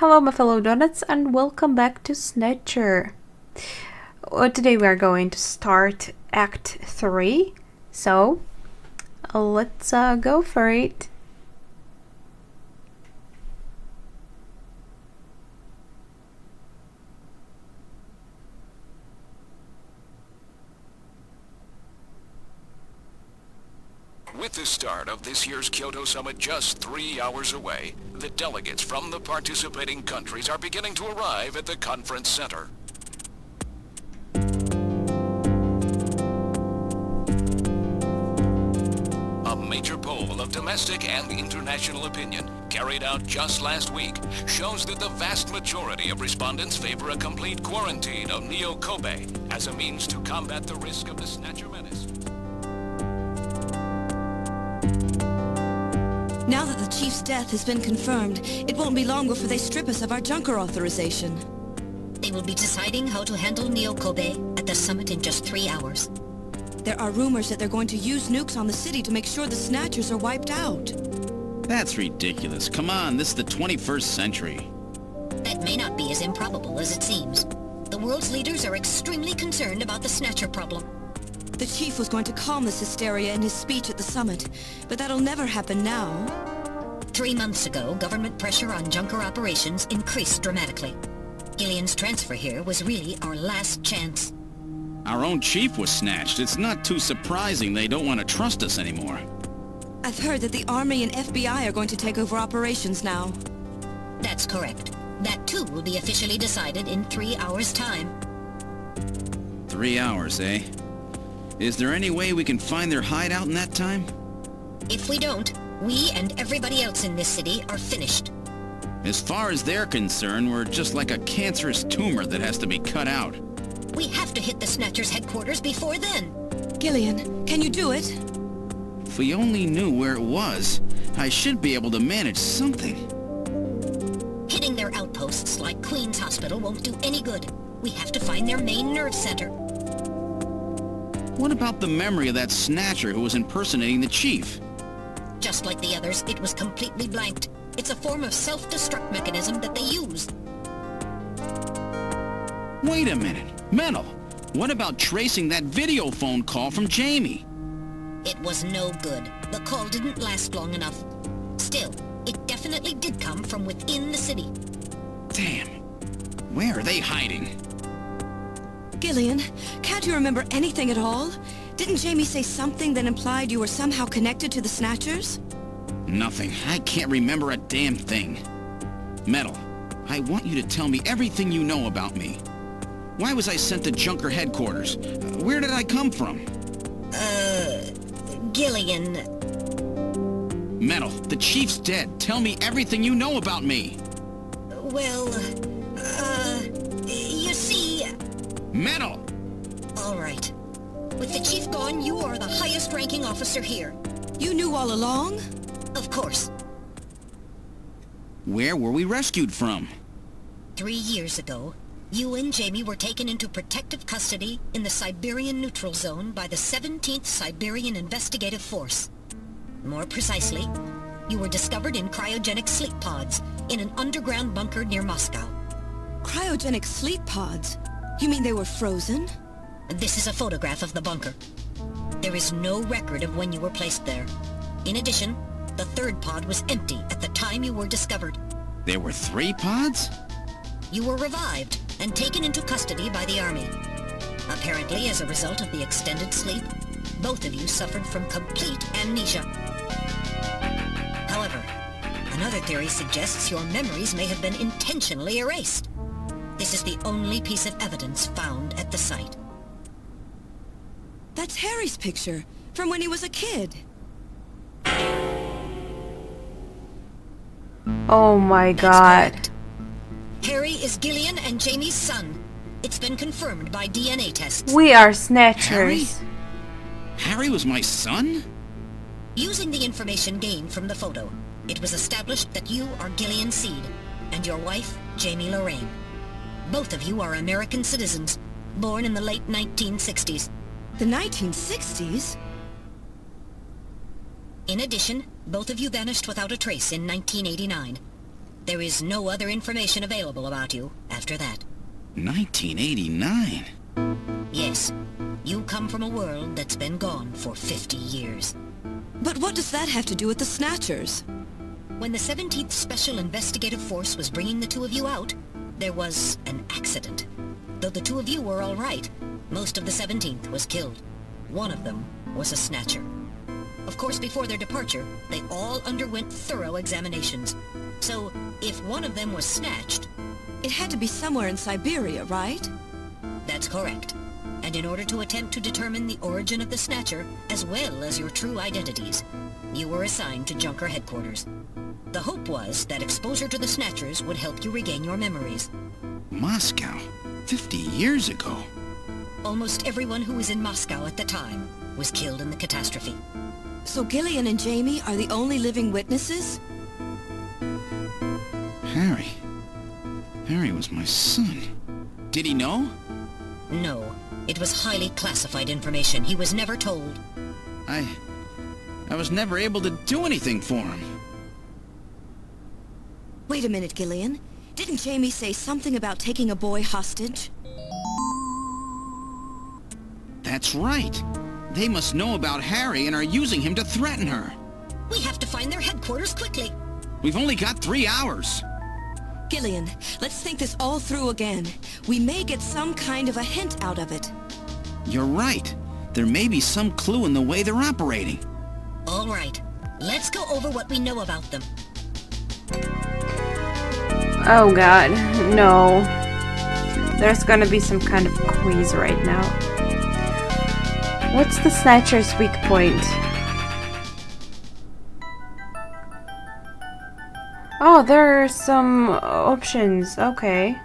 Hello, my fellow donuts, and welcome back to Snatcher. Today we are going to start Act 3, so let's go for it. With the start of this year's Kyoto Summit just 3 hours away, the delegates from the participating countries are beginning to arrive at the conference center. A major poll of domestic and international opinion, carried out just last week, shows that the vast majority of respondents favor a complete quarantine of Neo-Kobe as a means to combat the risk of the Snatcher menace. Now that the Chief's death has been confirmed, it won't be long before they strip us of our Junker authorization. They will be deciding how to handle Neo-Kobe at the summit in just 3 hours. There are rumors that they're going to use nukes on the city to make sure the Snatchers are wiped out. That's ridiculous. Come on, this is the 21st century. That may not be as improbable as it seems. The world's leaders are extremely concerned about the Snatcher problem. The Chief was going to calm this hysteria in his speech at the summit, but that'll never happen now. 3 months ago, government pressure on Junker operations increased dramatically. Gillian's transfer here was really our last chance. Our own chief was snatched. It's not too surprising they don't want to trust us anymore. I've heard that the Army and FBI are going to take over operations now. That's correct. That too will be officially decided in 3 hours' time. 3 hours, eh? Is there any way we can find their hideout in that time? If we don't, we and everybody else in this city are finished. As far as they're concerned, we're just like a cancerous tumor that has to be cut out. We have to hit the Snatchers' headquarters before then. Gillian, can you do it? If we only knew where it was, I should be able to manage something. Hitting their outposts like Queen's Hospital won't do any good. We have to find their main nerve center. What about the memory of that Snatcher who was impersonating the chief? Just like the others, it was completely blanked. It's a form of self-destruct mechanism that they use. Wait a minute. Metal, what about tracing that video phone call from Jamie? It was no good. The call didn't last long enough. Still, it definitely did come from within the city. Damn. Where are they hiding? Gillian, can't you remember anything at all? Didn't Jamie say something that implied you were somehow connected to the Snatchers? Nothing. I can't remember a damn thing. Metal, I want you to tell me everything you know about me. Why was I sent to Junker headquarters? Where did I come from? Gillian. Metal, the chief's dead. Tell me everything you know about me. Well, you see... Metal! All right. With the chief gone, you are the highest-ranking officer here. You knew all along? Of course. Where were we rescued from? 3 years ago, you and Jamie were taken into protective custody in the Siberian Neutral Zone by the 17th Siberian Investigative Force. More precisely, you were discovered in cryogenic sleep pods in an underground bunker near Moscow. Cryogenic sleep pods? You mean they were frozen? This is a photograph of the bunker. There is no record of when you were placed there. In addition, the third pod was empty at the time you were discovered. There were 3 pods? You were revived and taken into custody by the Army. Apparently, as a result of the extended sleep, both of you suffered from complete amnesia. However, another theory suggests your memories may have been intentionally erased. This is the only piece of evidence found at the site. That's Harry's picture, from when he was a kid. Oh my That's god. correct. Harry is Gillian and Jamie's son. It's been confirmed by DNA tests. We are Snatchers. Harry was my son? Using the information gained from the photo, it was established that you are Gillian Seed and your wife, Jamie Lorraine. Both of you are American citizens, born in the late 1960s. The 1960s? In addition, both of you vanished without a trace in 1989. There is no other information available about you after that. 1989? Yes. You come from a world that's been gone for 50 years. But what does that have to do with the Snatchers? When the 17th Special Investigative Force was bringing the two of you out, there was an accident. Though the two of you were all right, most of the 17th was killed. One of them was a Snatcher. Of course, before their departure, they all underwent thorough examinations. So, if one of them was snatched... It had to be somewhere in Siberia, right? That's correct. And in order to attempt to determine the origin of the Snatcher, as well as your true identities, you were assigned to Junker Headquarters. The hope was that exposure to the Snatchers would help you regain your memories. Moscow? 50 years ago? Almost everyone who was in Moscow at the time was killed in the catastrophe. So Gillian and Jamie are the only living witnesses? Harry. Harry was my son. Did he know? No. It was highly classified information. He was never told. I was never able to do anything for him. Wait a minute, Gillian. Didn't Jamie say something about taking a boy hostage? That's right. They must know about Harry and are using him to threaten her. We have to find their headquarters quickly. We've only got 3 hours. Gillian, let's think this all through again. We may get some kind of a hint out of it. You're right. There may be some clue in the way they're operating. All right. Let's go over what we know about them. Oh god, no. There's gonna be some kind of quiz right now. What's the Snatcher's weak point? Oh, there are some options. Okay.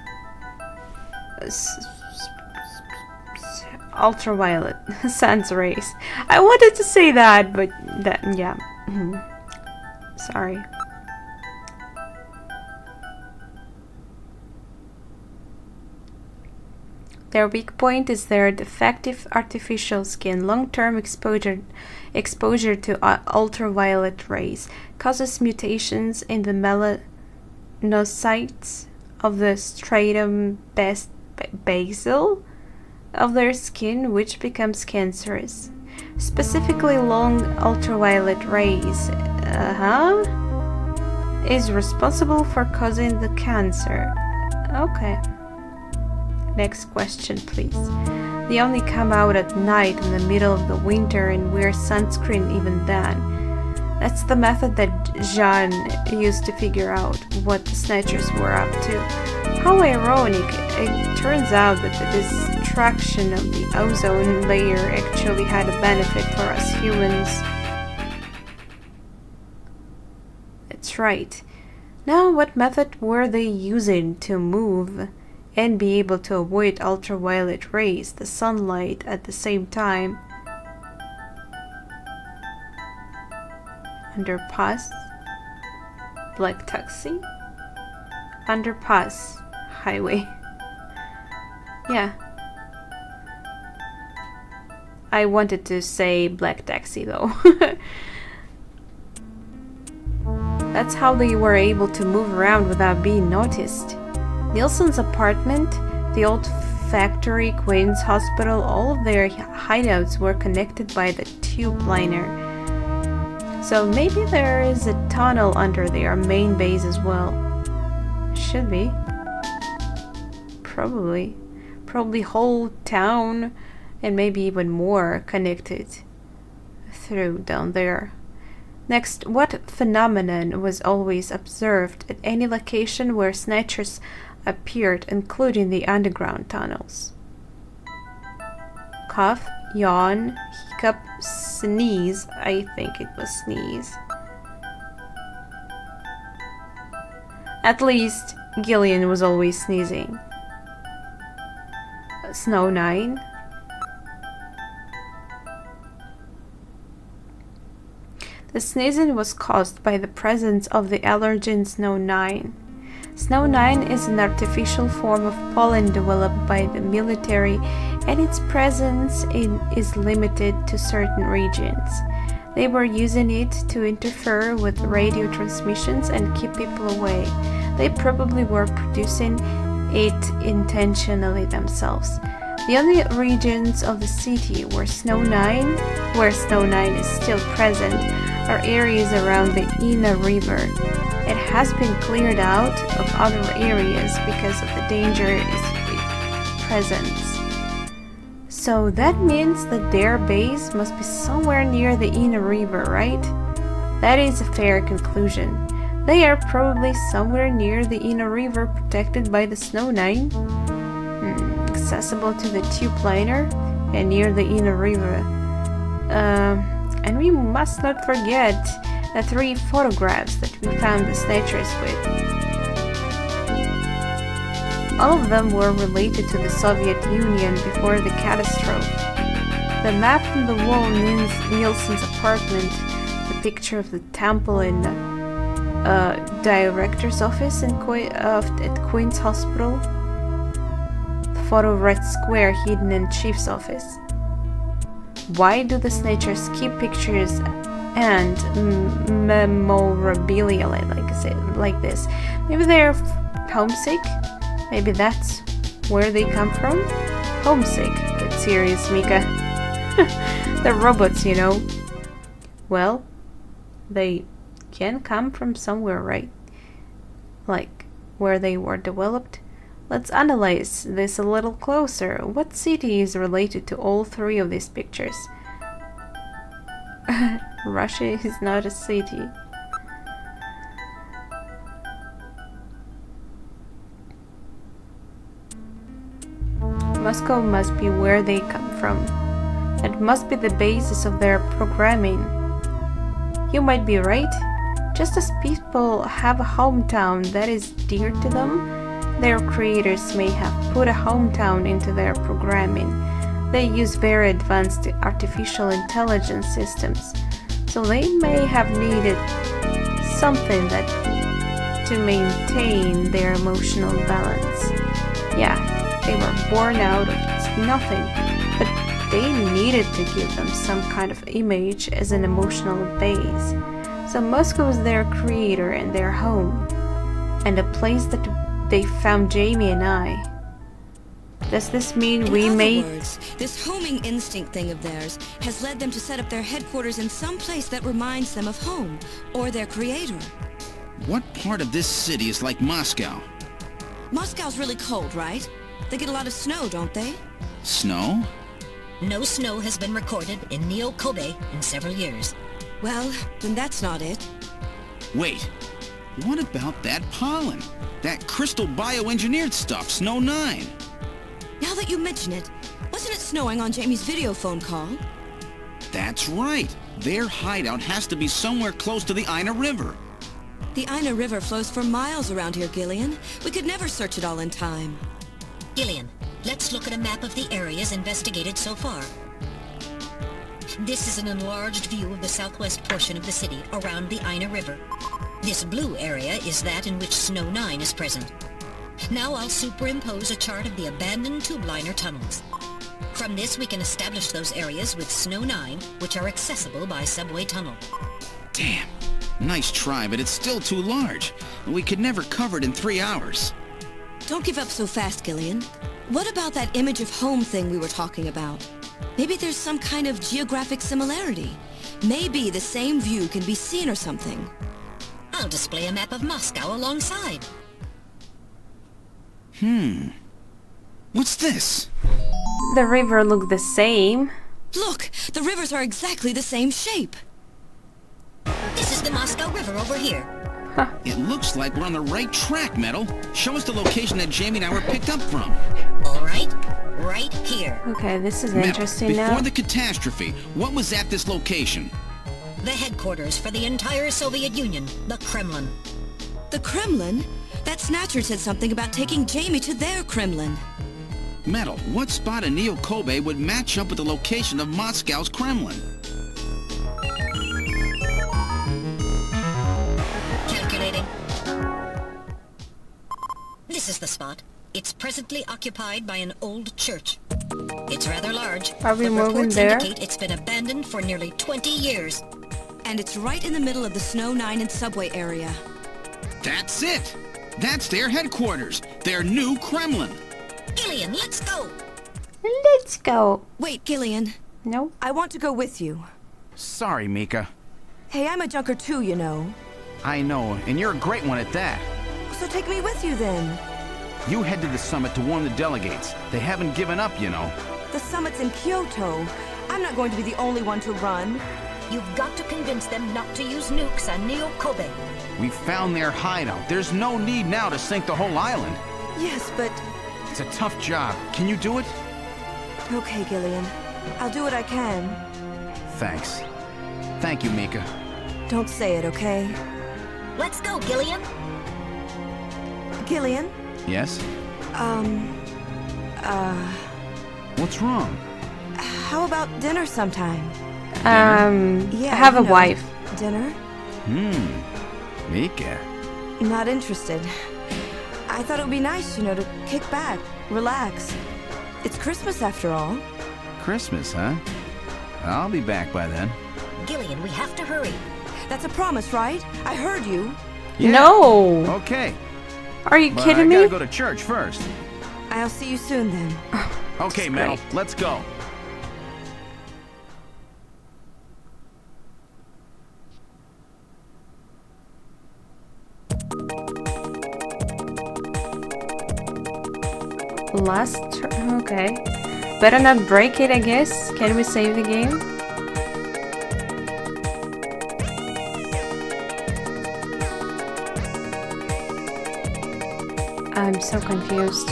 Ultraviolet sun's rays. I wanted to say that, but that, yeah. Sorry. Their weak point is their defective artificial skin. Long-term exposure to ultraviolet rays causes mutations in the melanocytes of the stratum basal of their skin, which becomes cancerous. Specifically, long ultraviolet rays is responsible for causing the cancer. Okay. Next question, please. They only come out at night in the middle of the winter and wear sunscreen even then. That's the method that Jean used to figure out what the Snatchers were up to. How ironic. It turns out that the destruction of the ozone layer actually had a benefit for us humans. That's right. Now, what method were they using to move and be able to avoid ultraviolet rays, the sunlight, at the same time? Underpass, black taxi, underpass, highway. Yeah. I wanted to say black taxi though. That's how they were able to move around without being noticed. Nielsen's apartment, the old factory, Queen's Hospital, all of their hideouts were connected by the tube liner. So maybe there is a tunnel under their main base as well. Should be. Probably. Probably whole town and maybe even more connected through down there. Next, what phenomenon was always observed at any location where Snatchers appeared, including the underground tunnels? Cough, yawn, hiccup, sneeze. I think it was sneeze. At least Gillian was always sneezing. Snow 9. The sneezing was caused by the presence of the allergen Snow 9. Snow 9 is an artificial form of pollen developed by the military, and its presence is limited to certain regions. They were using it to interfere with radio transmissions and keep people away. they probably were producing it intentionally themselves. The only regions of the city where Snow 9 is still present, are areas around the Ina River. It has been cleared out of other areas because of the danger its presence. So that means that their base must be somewhere near the Ina River, right? That is a fair conclusion. They are probably somewhere near the Ina River, protected by the Snow 9, accessible to the tube liner, and near the Ina River. And we must not forget the 3 photographs that we found the Snatchers with. All of them were related to the Soviet Union before the catastrophe. The map on the wall means Nielsen's apartment, the picture of the temple in the director's office at Queen's Hospital, the photo of Red Square hidden in Chief's office. Why do the Snatchers keep pictures and memorabilia like this? Maybe they're homesick? Maybe that's where they come from? Homesick. Get serious, Mika. They're robots, you know. Well, they can come from somewhere, right? Like where they were developed. Let's analyze this a little closer. What city is related to all 3 of these pictures? Russia is not a city. Moscow must be where they come from. It must be the basis of their programming. You might be right. Just as people have a hometown that is dear to them, their creators may have put a hometown into their programming. They use very advanced artificial intelligence systems, so they may have needed something that to maintain their emotional balance. Yeah, they were born out of nothing, but they needed to give them some kind of image as an emotional base. So Moscow is their creator and their home, and a place that they found Jamie and I. Does this mean we may... In other words, this homing instinct thing of theirs has led them to set up their headquarters in some place that reminds them of home, or their creator. What part of this city is like Moscow? Moscow's really cold, right? They get a lot of snow, don't they? Snow? No snow has been recorded in Neo Kobe in several years. Well, then that's not it. Wait, what about that pollen? That crystal bioengineered stuff, Snow 9? Now that you mention it, wasn't it snowing on Jamie's video phone call? That's right. Their hideout has to be somewhere close to the Ina River. The Ina River flows for miles around here, Gillian. We could never search it all in time. Gillian, let's look at a map of the areas investigated so far. This is an enlarged view of the southwest portion of the city around the Ina River. This blue area is that in which Snow 9 is present. Now I'll superimpose a chart of the abandoned tube liner tunnels. From this we can establish those areas with Snow 9, which are accessible by subway tunnel. Damn. Nice try, but it's still too large. We could never cover it in 3 hours. Don't give up so fast, Gillian. What about that image of home thing we were talking about? Maybe there's some kind of geographic similarity. Maybe the same view can be seen or something. I'll display a map of Moscow alongside. What's this? The river looked the same. Look, the rivers are exactly the same shape. This is the Moscow River over here. It looks like we're on the right track, Metal. Show us the location that Jamie and I were picked up from. All right, right here. Okay, this is Metal, interesting before now. the catastrophe, what was at this location? The headquarters for the entire Soviet Union, the Kremlin. The Kremlin? That Snatcher said something about taking Jamie to their Kremlin. Metal, what spot in Neo Kobe would match up with the location of Moscow's Kremlin? Calculating. This is the spot. It's presently occupied by an old church. It's rather large. Are we but moving reports there? indicate it's been abandoned for nearly 20 years. And it's right in the middle of the Snow 9 and subway area. That's it! That's their headquarters. Their new Kremlin. Gillian, let's go! Let's go. Wait, Gillian. No? I want to go with you. Sorry, Mika. Hey, I'm a junker too, you know. I know, and you're a great one at that. So take me with you then. You head to the summit to warn the delegates. They haven't given up, you know. The summit's in Kyoto. I'm not going to be the only one to run. You've got to convince them not to use nukes on Neo Kobe. We found their hideout. There's no need now to sink the whole island. Yes, but... It's a tough job. Can you do it? Okay, Gillian. I'll do what I can. Thanks. Thank you, Mika. Don't say it, okay? Let's go, Gillian! Gillian? Yes? What's wrong? How about dinner sometime? I have a wife. Dinner? Mika. Not interested. I thought it would be nice, you know, to kick back, relax. It's Christmas after all. Christmas, huh? I'll be back by then. Gillian, we have to hurry. That's a promise, right? I heard you. Yeah. No! Okay. Are you But kidding I me? gotta go to church first. I'll see you soon then. Okay, That's Mel, great. let's go. Okay. Better not break it, I guess. Can we save the game? I'm so confused.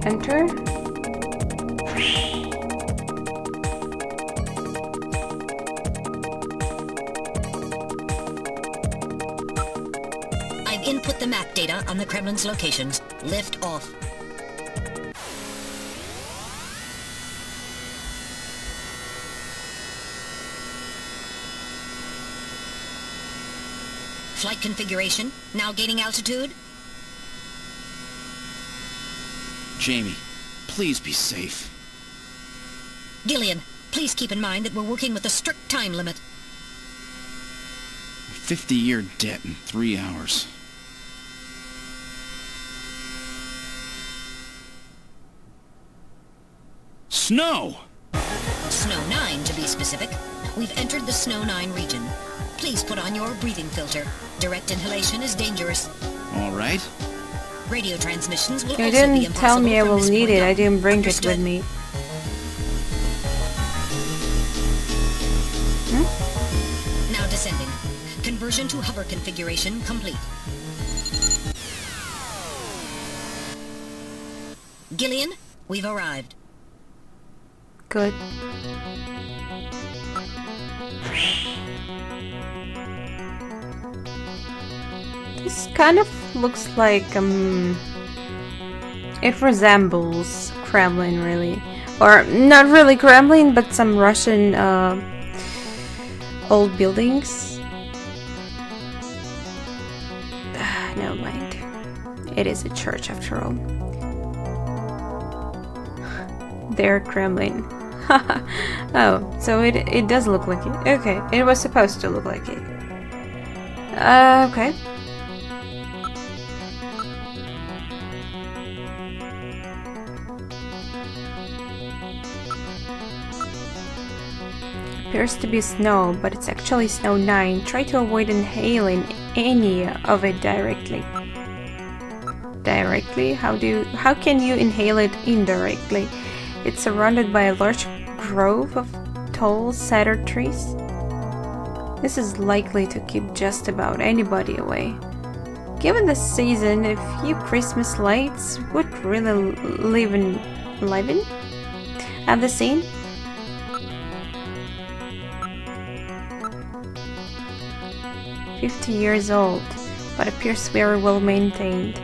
Enter. I've input the map data on the Kremlin's locations. Lift off. Flight configuration, now gaining altitude. Jamie, please be safe. Gillian, please keep in mind that we're working with a strict time limit. 50-year debt in 3 hours. Snow! Snow 9, to be specific. We've entered the Snow 9 region. Please put on your breathing filter. Direct inhalation is dangerous. All right. Radio transmissions will You also be didn't impossible tell me I from will this need point it. I on. didn't bring it Understood? with me. Now descending. Conversion to hover configuration complete. Gillian, we've arrived. Good. This kind of looks like it resembles Kremlin, really, or not really Kremlin, but some Russian old buildings. Never mind. It is a church after all. Their Kremlin. Oh, so it does look like it. Okay, it was supposed to look like it. Okay. Appears to be snow, but it's actually Snow 9. Try to avoid inhaling any of it directly. Directly? How can you inhale it indirectly? It's surrounded by a large grove of tall cedar trees. This is likely to keep just about anybody away. Given the season, a few Christmas lights would really liven up the scene. "50 years old, but appears very well maintained.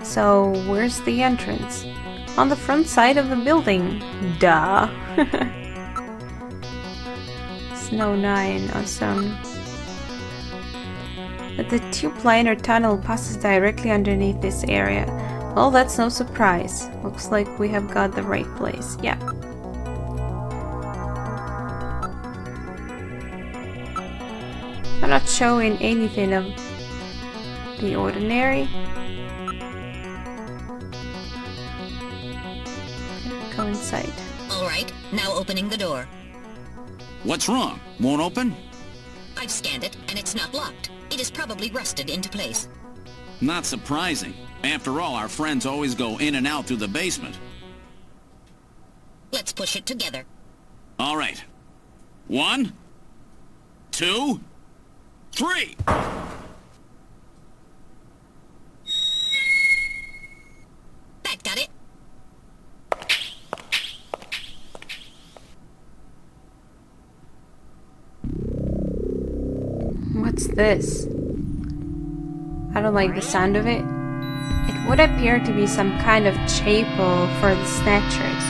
So, where's the entrance?" "On the front side of the building." Duh. Snow 9, awesome. But the tube line or tunnel passes directly underneath this area. Well, that's no surprise. Looks like we have got the right place. Yeah. They're not showing anything of the ordinary. Go inside. All right, now opening the door. What's wrong? Won't open? I've scanned it, and it's not locked. It is probably rusted into place. Not surprising. After all, our friends always go in and out through the basement. Let's push it together. All right. 1, 2, 3! That got it. What's this? I don't like the sound of it. It would appear to be some kind of chapel for the Snatchers.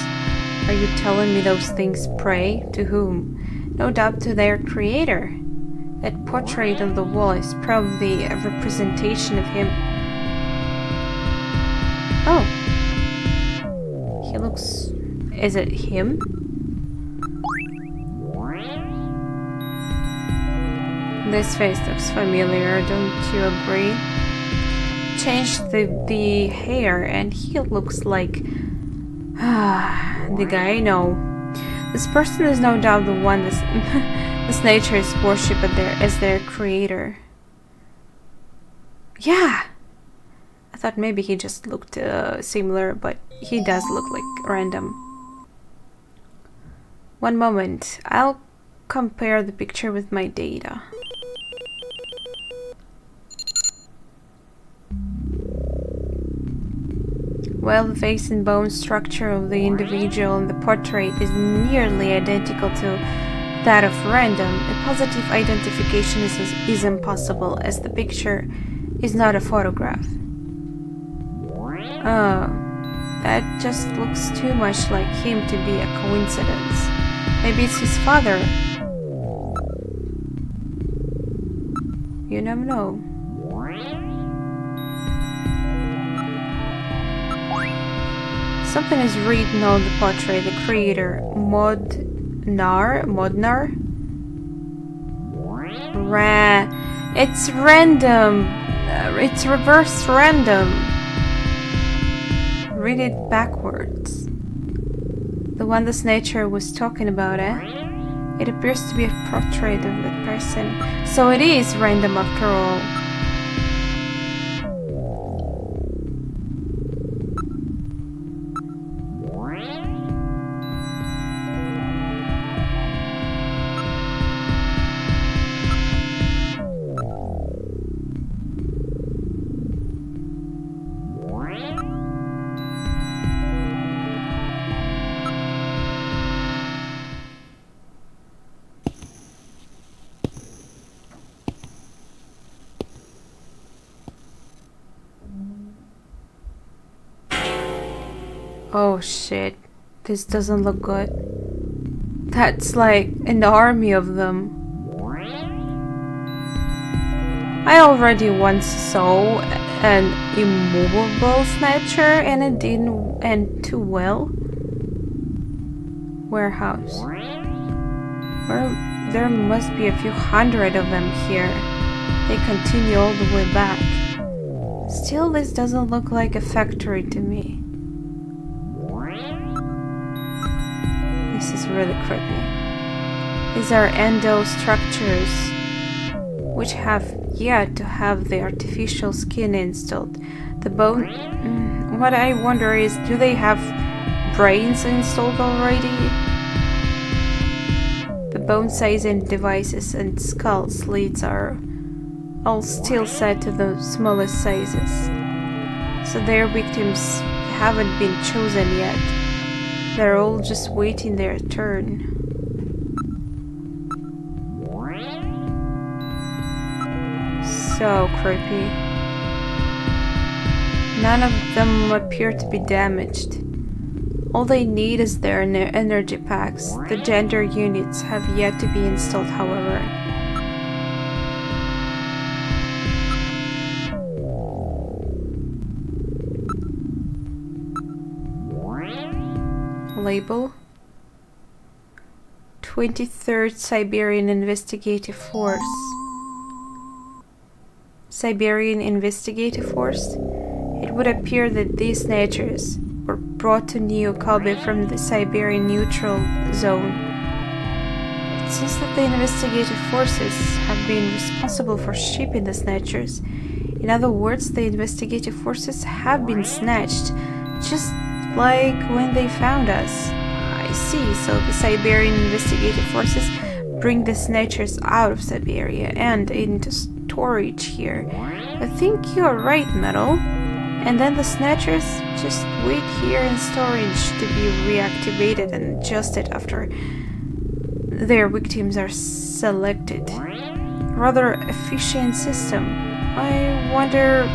Are you telling me those things pray? To whom? No doubt to their creator. That portrait on the wall is probably a representation of him. Oh. He looks... Is it him? This face looks familiar, don't you agree? Changed the hair and he looks like the guy I know. This person is no doubt the one the Snatchers worship as their creator. Yeah! I thought maybe he just looked similar, but he does look like random. One moment, I'll compare the picture with my data. Well, the face and bone structure of the individual in the portrait is nearly identical to that of random. A positive identification is impossible, as the picture is not a photograph. Oh, that just looks too much like him to be a coincidence. Maybe it's his father. You never know. Something is written on the portrait. The creator, Modnar. It's random. It's reverse random. Read it backwards. The one the Snatcher was talking about, eh? It appears to be a portrait of that person. So it is random after all. Oh shit, this doesn't look good. That's like an army of them. I already once saw an immovable Snatcher and it didn't end too well. Warehouse. There must be a few hundred of them here. They continue all the way back. Still, this doesn't look like a factory to me. This is really creepy. These are endo structures which have yet to have the artificial skin installed. The bone... what I wonder is, do they have brains installed already? The bone sizing devices and skull slits are all still set to the smallest sizes. So their victims haven't been chosen yet. They're all just waiting their turn. So creepy. None of them appear to be damaged. All they need is their energy packs. The gender units have yet to be installed, however. Label: 23rd Siberian Investigative Force. Siberian Investigative Force, it would appear that these Snatchers were brought to Neo Kobe from the Siberian Neutral Zone. It seems that the investigative forces have been responsible for shipping the Snatchers. In other words, the investigative forces have been snatched, just like when they found us. I see, so the Siberian investigative forces bring the Snatchers out of Siberia and into storage here. I think you're right, Metal. And then the Snatchers just wait here in storage to be reactivated and adjusted after their victims are selected. Rather efficient system. I wonder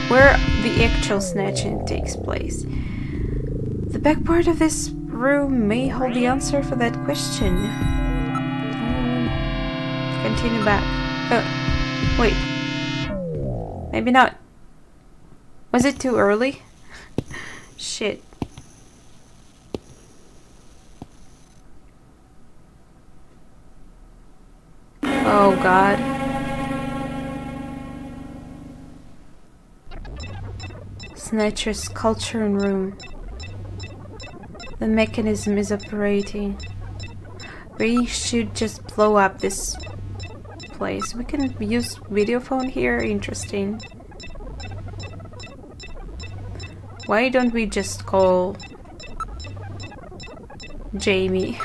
where the actual snatching takes place. The back part of this room may hold the answer for that question. Continue back. Wait. Maybe not. Was it too early? Shit. Oh god. Snatcher's culture room. The mechanism is operating. We should just blow up this place. We can use video phone here. Interesting. Why don't we just call Jamie?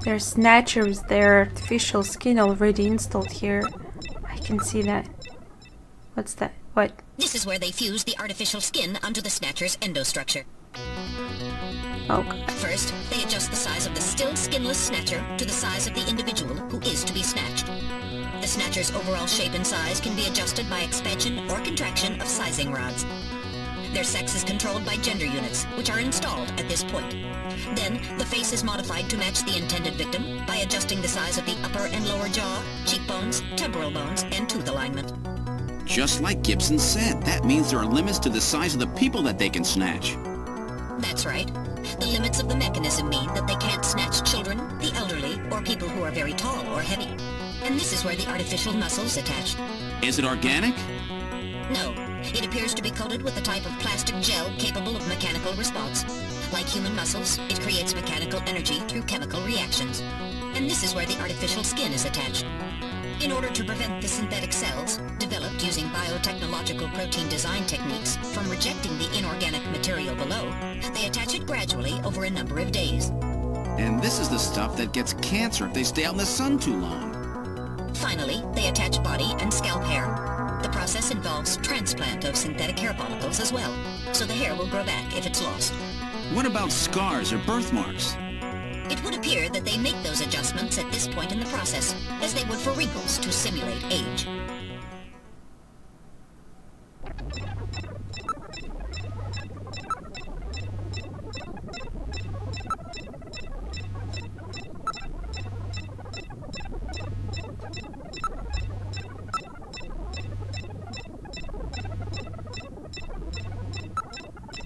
There's Snatchers, their artificial skin already installed here. I can see that. What's that? What? This is where they fuse the artificial skin onto the Snatcher's endostructure. Oh god. First, they adjust the size of the still skinless Snatcher to the size of the individual who is to be snatched. The Snatcher's overall shape and size can be adjusted by expansion or contraction of sizing rods. Their sex is controlled by gender units, which are installed at this point. Then, the face is modified to match the intended victim by adjusting the size of the upper and lower jaw, cheekbones, temporal bones, and tooth alignment. Just like Gibson said, that means there are limits to the size of the people that they can snatch. That's right. The limits of the mechanism mean that they can't snatch children, the elderly, or people who are very tall or heavy. And this is where the artificial muscle's attached. Is it organic? No. It appears to be coated with a type of plastic gel capable of mechanical response. Like human muscles, it creates mechanical energy through chemical reactions. And this is where the artificial skin is attached. In order to prevent the synthetic cells, developed using biotechnological protein design techniques, from rejecting the inorganic material below, they attach it gradually over a number of days. And this is the stuff that gets cancer if they stay out in the sun too long. Finally, they attach body and scalp hair. The process involves transplant of synthetic hair follicles as well, so the hair will grow back if it's lost. What about scars or birthmarks? It would appear that they make those adjustments at this point in the process, as they would for wrinkles to simulate age.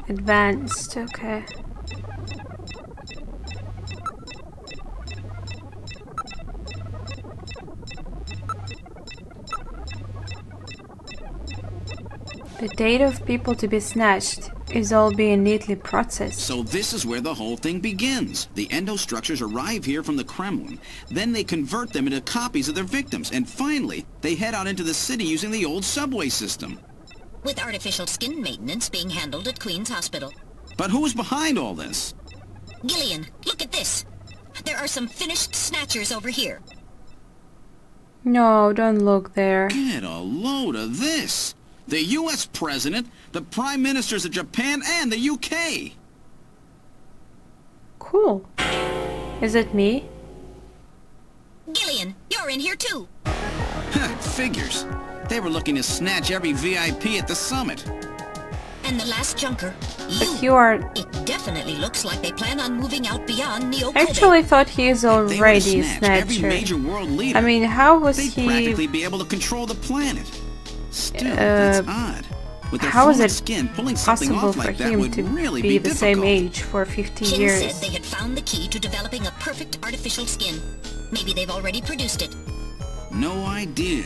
Advanced, okay. The data of people to be snatched is all being neatly processed. So this is where the whole thing begins. The endostructures arrive here from the Kremlin. Then they convert them into copies of their victims. And finally, they head out into the city using the old subway system. With artificial skin maintenance being handled at Queen's Hospital. But who's behind all this? Gillian, look at this. There are some finished Snatchers over here. No, don't look there. Get a load of this. The U.S. President, the Prime Ministers of Japan, and the UK. Cool. Is it me? Gillian, you're in here too. Figures. They were looking to snatch every VIP at the summit. And the last junker, But you are... It definitely looks like they plan on moving out beyond Neo I Kobe. actually thought he is They were to already a snatch every Snatcher. major world leader. I mean, how was They'd he... practically be able to control the planet. Still, that's odd. With their How is fluid it skin, pulling something possible off for like that him would to really be be the same difficult. age for 50 Kim years? said they had found the key to developing a perfect artificial skin. Maybe they've already produced it. No idea.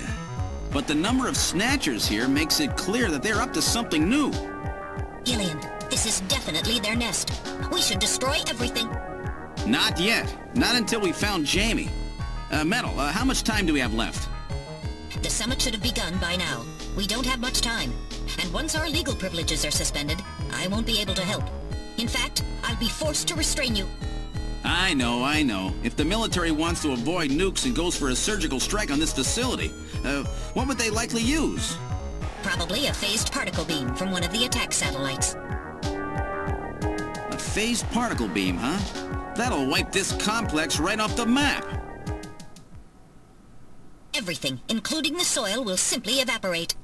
But the number of Snatchers here makes it clear that they're up to something new. Gillian, this is definitely their nest. We should destroy everything. Not yet. Not until we found Jamie. Metal, how much time do we have left? The summit should have begun by now. We don't have much time. And once our legal privileges are suspended, I won't be able to help. In fact, I'll be forced to restrain you. I know. If the military wants to avoid nukes and goes for a surgical strike on this facility, what would they likely use? Probably a phased particle beam from one of the attack satellites. A phased particle beam, huh? That'll wipe this complex right off the map. Everything, including the soil, will simply evaporate.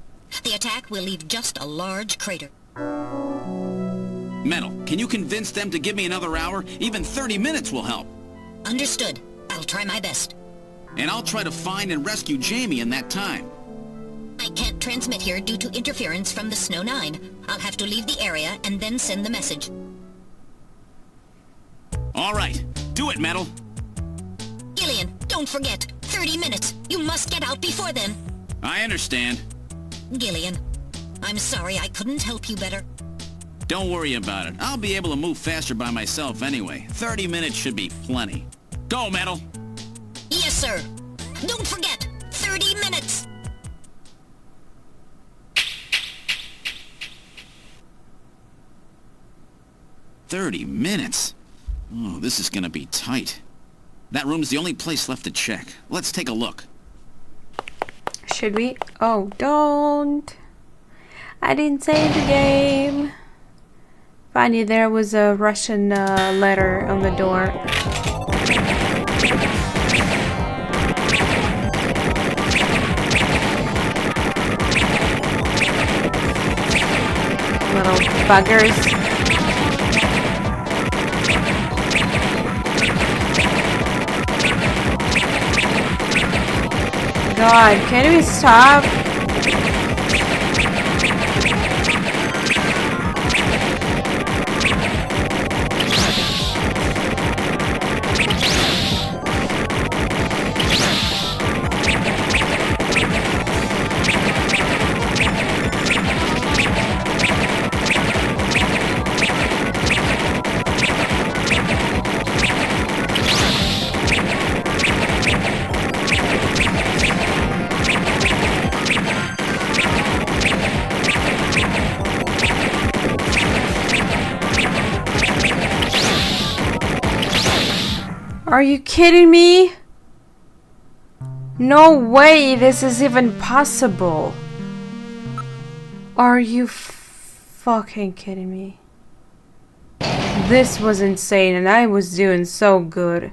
The attack will leave just a large crater. Metal, can you convince them to give me another hour? Even 30 minutes will help. Understood. I'll try my best. And I'll try to find and rescue Jamie in that time. I can't transmit here due to interference from the Snow 9. I'll have to leave the area and then send the message. All right. Do it, Metal. Gillian, don't forget. 30 minutes. You must get out before then. I understand. Gillian, I'm sorry I couldn't help you better. Don't worry about it. I'll be able to move faster by myself anyway. 30 minutes should be plenty. Go, Metal! Yes, sir. Don't forget, 30 minutes. "30 minutes? Oh, this is gonna be tight. That room's the only place left to check. Let's take a look. Should we? Oh, don't. I didn't save the game. Funny, there was a Russian letter on the door. Little buggers. God, can we stop? Are you kidding me? No way this is even possible. Are you fucking kidding me? This was insane and I was doing so good.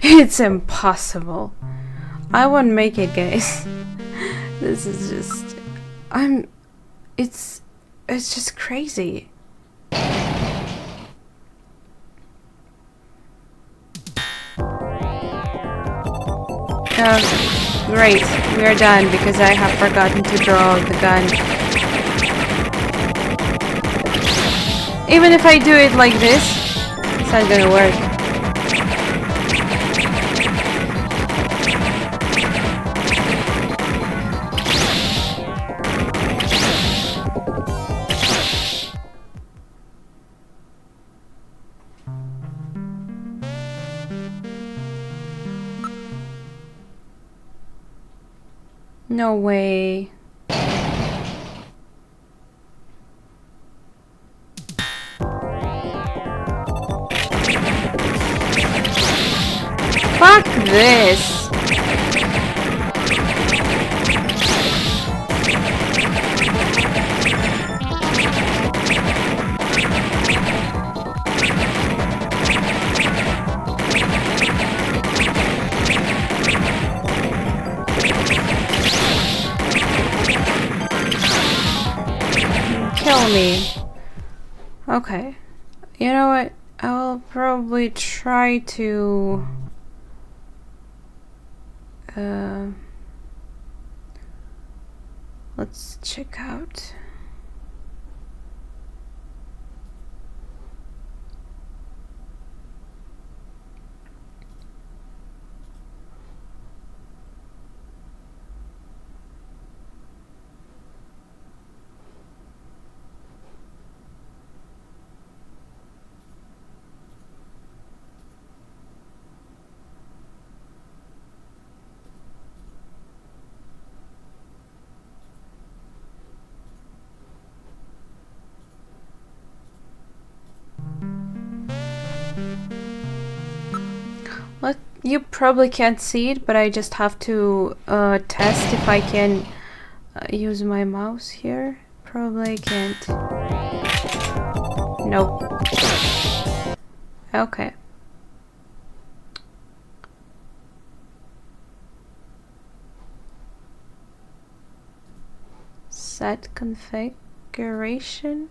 It's impossible. I won't make it, guys. This is just... It's just crazy. Great. We are done because I have forgotten to draw the gun. Even if I do it like this, it's not gonna work. No way. Fuck this. Kill me. Okay. You know what? I'll probably try to... let's check out. You probably can't see it, but I just have to test if I can use my mouse here. Probably can't. Nope. Okay. Set configuration.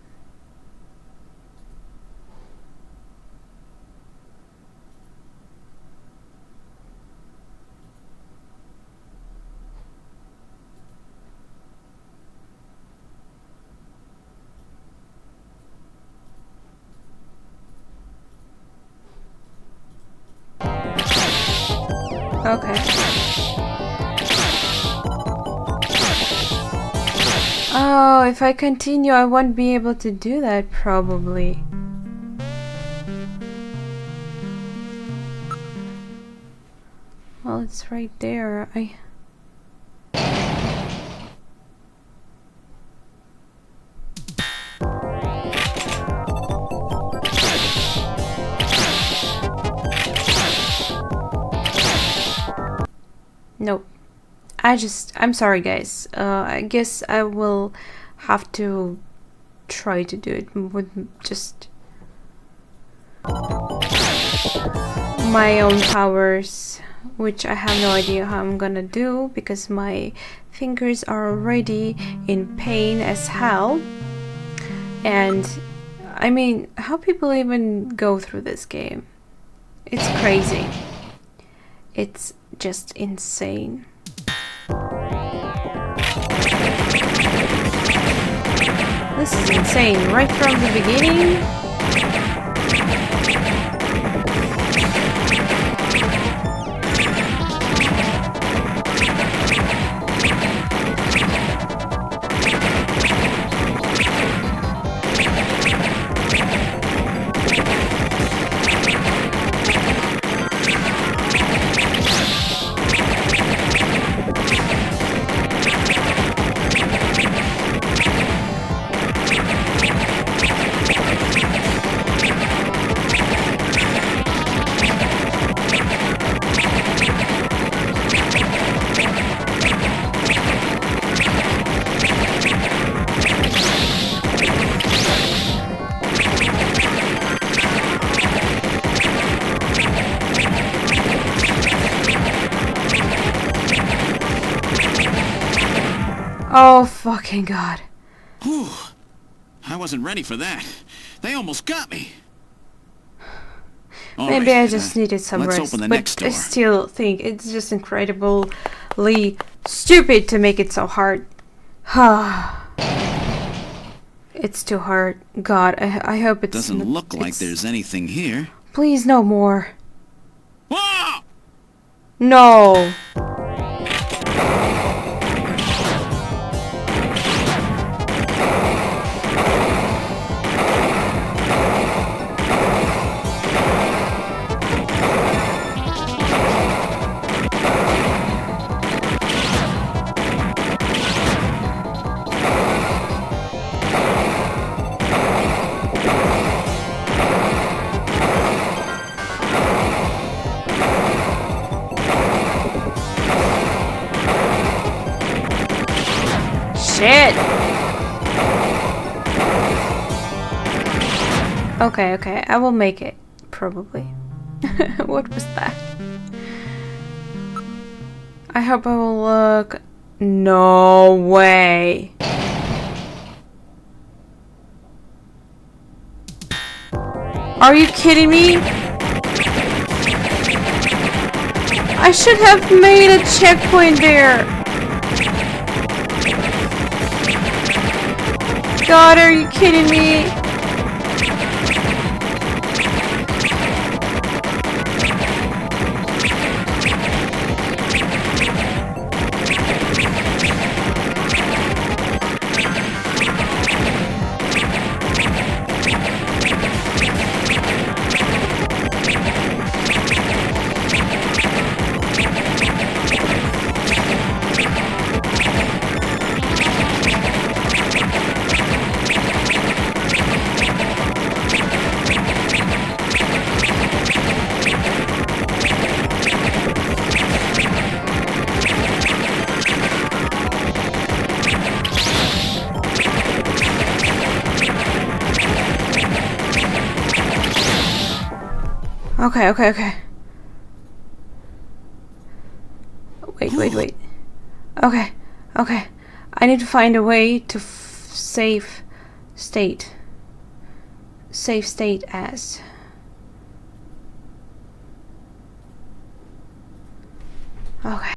Okay. Oh, if I continue, I won't be able to do that, probably. Well, it's right there. Nope. I'm sorry guys. I guess I will have to try to do it with just my own powers, which I have no idea how I'm gonna do because my fingers are already in pain as hell. And I mean, how people even go through this game? It's crazy. It's just insane. This is insane, right from the beginning. Oh, fucking God. Whew. I wasn't ready for that. They almost got me. Maybe I just needed some let's rest, open the but next door. I still think it's just incredibly stupid to make it so hard. It's too hard. God, I hope it's... Doesn't look like there's anything here. Please, no more. Whoa! No. shit! Okay, okay, I will make it. Probably. What was that? I hope I will look. No way. Are you kidding me? I should have made a checkpoint there. God, are you kidding me? Okay, okay, okay. Wait. Okay, okay. I need to find a way to save state. Save state as. Okay.